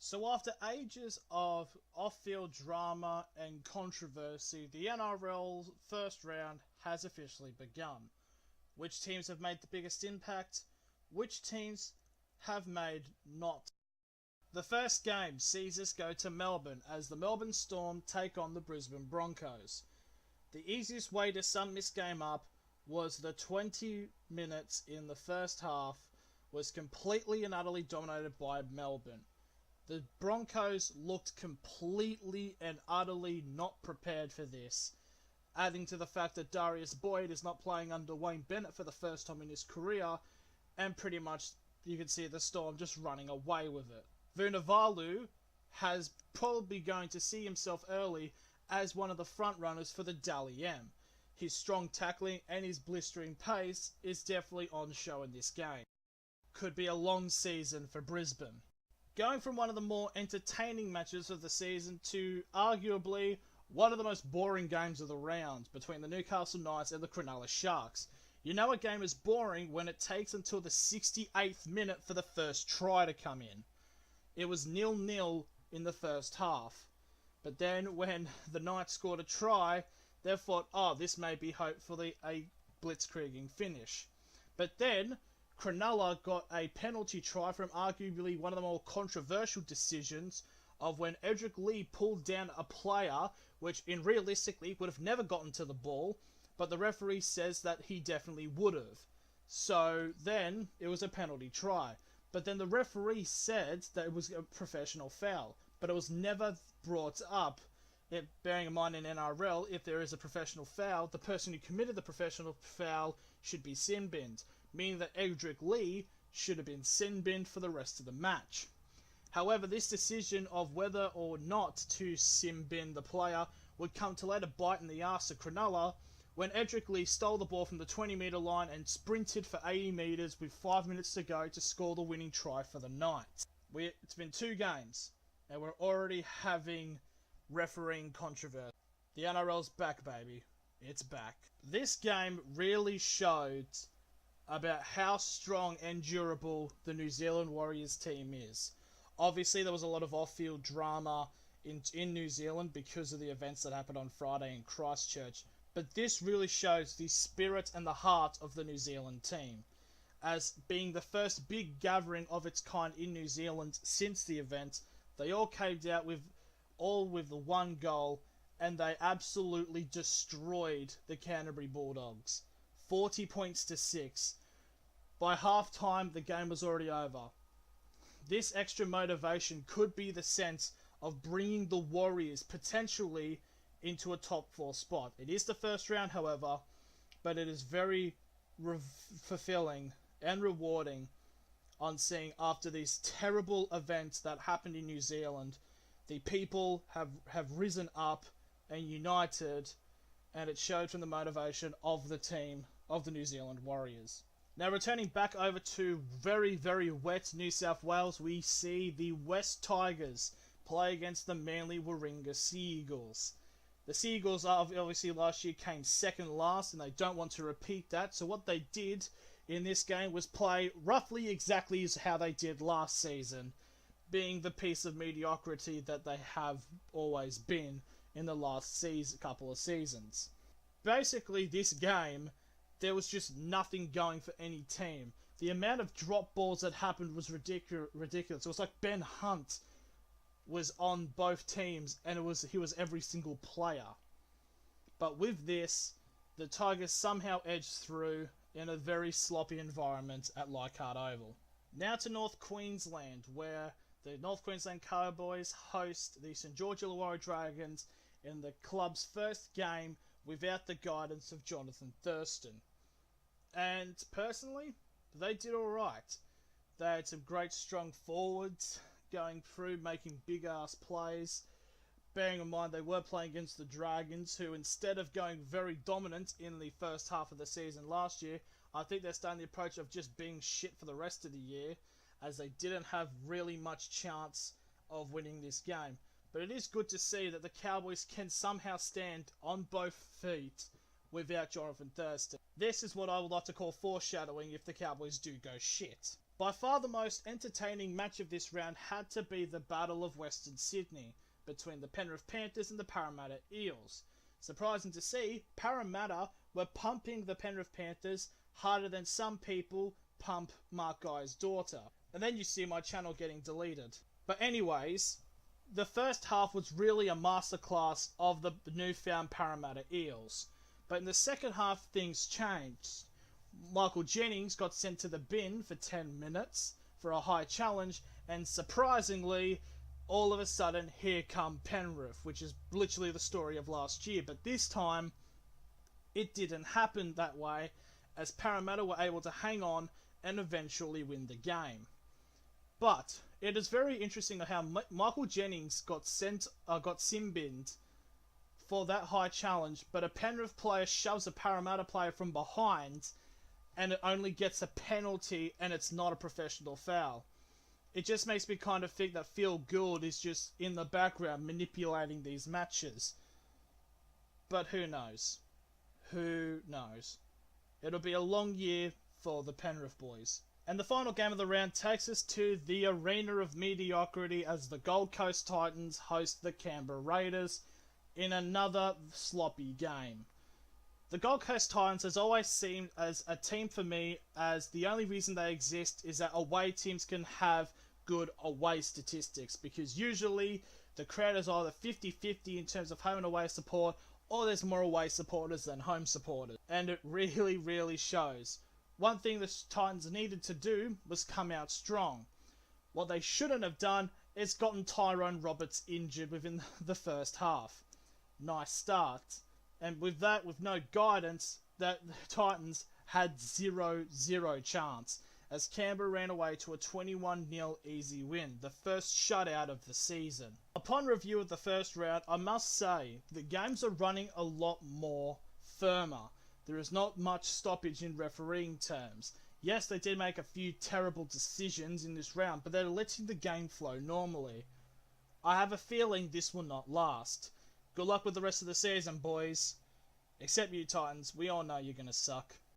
So after ages of off-field drama and controversy, the NRL first round has officially begun. Which teams have made the biggest impact? Which teams have made not? The first game sees us go to Melbourne as the Melbourne Storm take on the Brisbane Broncos. The easiest way to sum this game up was the 20 minutes in the first half was completely and utterly dominated by Melbourne. The Broncos looked completely and utterly not prepared for this, adding to the fact that Darius Boyd is not playing under Wayne Bennett for the first time in his career, and pretty much you can see the Storm just running away with it. Vunivalu has probably going to see himself early as one of the front runners for the Dally M. His strong tackling and his blistering pace is definitely on show in this game. Could be a long season for Brisbane. Going from one of the more entertaining matches of the season to arguably one of the most boring games of the round between the Newcastle Knights and the Cronulla Sharks. You know a game is boring when it takes until the 68th minute for the first try to come in. It was 0-0 in the first half. But then when the Knights scored a try, they thought, oh, this may be hopefully a blitzkrieging finish. But then Cronulla got a penalty try from arguably one of the more controversial decisions of when Edric Lee pulled down a player which in realistically would have never gotten to the ball, but the referee says that he definitely would have. So then it was a penalty try. But then the referee said that it was a professional foul, but it was never brought up. Bearing in mind in NRL, if there is a professional foul, the person who committed the professional foul should be sin-binned, meaning that Edric Lee should have been sin-binned for the rest of the match. However, this decision of whether or not to sin-bin the player would come to later bite in the arse of Cronulla when Edric Lee stole the ball from the 20-metre line and sprinted for 80 metres with 5 minutes to go to score the winning try for the Knights. It's been 2 games, and we're already having refereeing controversy. The NRL's back, baby. It's back. This game really showed about how strong and durable the New Zealand Warriors team is. Obviously, there was a lot of off-field drama in New Zealand because of the events that happened on Friday in Christchurch. But this really shows the spirit and the heart of the New Zealand team, as being the first big gathering of its kind in New Zealand since the event. They all came out with the one goal, and they absolutely destroyed the Canterbury Bulldogs. 40 points to 6. By half-time, the game was already over. This extra motivation could be the sense of bringing the Warriors potentially into a top 4 spot. It is the first round, however, but it is very fulfilling and rewarding on seeing after these terrible events that happened in New Zealand, the people have risen up and united, and it showed from the motivation of the team of the New Zealand Warriors. Now, returning back over to very, very wet New South Wales, we see the West Tigers play against the Manly Warringah Sea Eagles. The Sea Eagles obviously last year came second last, and they don't want to repeat that. So what they did in this game was play roughly exactly as how they did last season, being the piece of mediocrity that they have always been in the last couple of seasons. Basically, this game, there was just nothing going for any team. The amount of drop balls that happened was ridiculous. It was like Ben Hunt was on both teams, and he was every single player. But with this, the Tigers somehow edged through in a very sloppy environment at Leichhardt Oval. Now to North Queensland, where the North Queensland Cowboys host the St George Illawarra Dragons in the club's first game without the guidance of Jonathan Thurston. And personally, they did alright. They had some great strong forwards going through, making big-ass plays. Bearing in mind they were playing against the Dragons, who instead of going very dominant in the first half of the season last year, I think they're starting the approach of just being shit for the rest of the year, as they didn't have really much chance of winning this game. But it is good to see that the Cowboys can somehow stand on both feet without Jonathan Thurston. This is what I would like to call foreshadowing if the Cowboys do go shit. By far the most entertaining match of this round had to be the Battle of Western Sydney between the Penrith Panthers and the Parramatta Eels. Surprising to see, Parramatta were pumping the Penrith Panthers harder than some people pump Mark Guy's daughter. And then you see my channel getting deleted. But anyways, the first half was really a masterclass of the newfound Parramatta Eels. But in the second half, things changed. Michael Jennings got sent to the bin for 10 minutes for a high challenge, and surprisingly, all of a sudden, here come Penrith, which is literally the story of last year. But this time, it didn't happen that way, as Parramatta were able to hang on and eventually win the game. But it is very interesting how Michael Jennings got sin-binned for that high challenge, but a Penrith player shoves a Parramatta player from behind, and it only gets a penalty, and it's not a professional foul. It just makes me kind of think that Phil Gould is just in the background manipulating these matches. But who knows? Who knows? It'll be a long year for the Penrith boys. And the final game of the round takes us to the arena of mediocrity as the Gold Coast Titans host the Canberra Raiders in another sloppy game. The Gold Coast Titans has always seemed as a team for me as the only reason they exist is that away teams can have good away statistics, because usually the crowd is either 50-50 in terms of home and away support, or there's more away supporters than home supporters, and it really shows. One thing the Titans needed to do was come out strong. What they shouldn't have done is gotten Tyrone Roberts injured within the first half. Nice start. And with that, with no guidance, the Titans had 0-0 chance, as Canberra ran away to a 21-0 easy win, the first shutout of the season. Upon review of the first round, I must say, the games are running a lot more firmer. There is not much stoppage in refereeing terms. Yes, they did make a few terrible decisions in this round, but they're letting the game flow normally. I have a feeling this will not last. Good luck with the rest of the season, boys. Except you Titans, we all know you're gonna suck.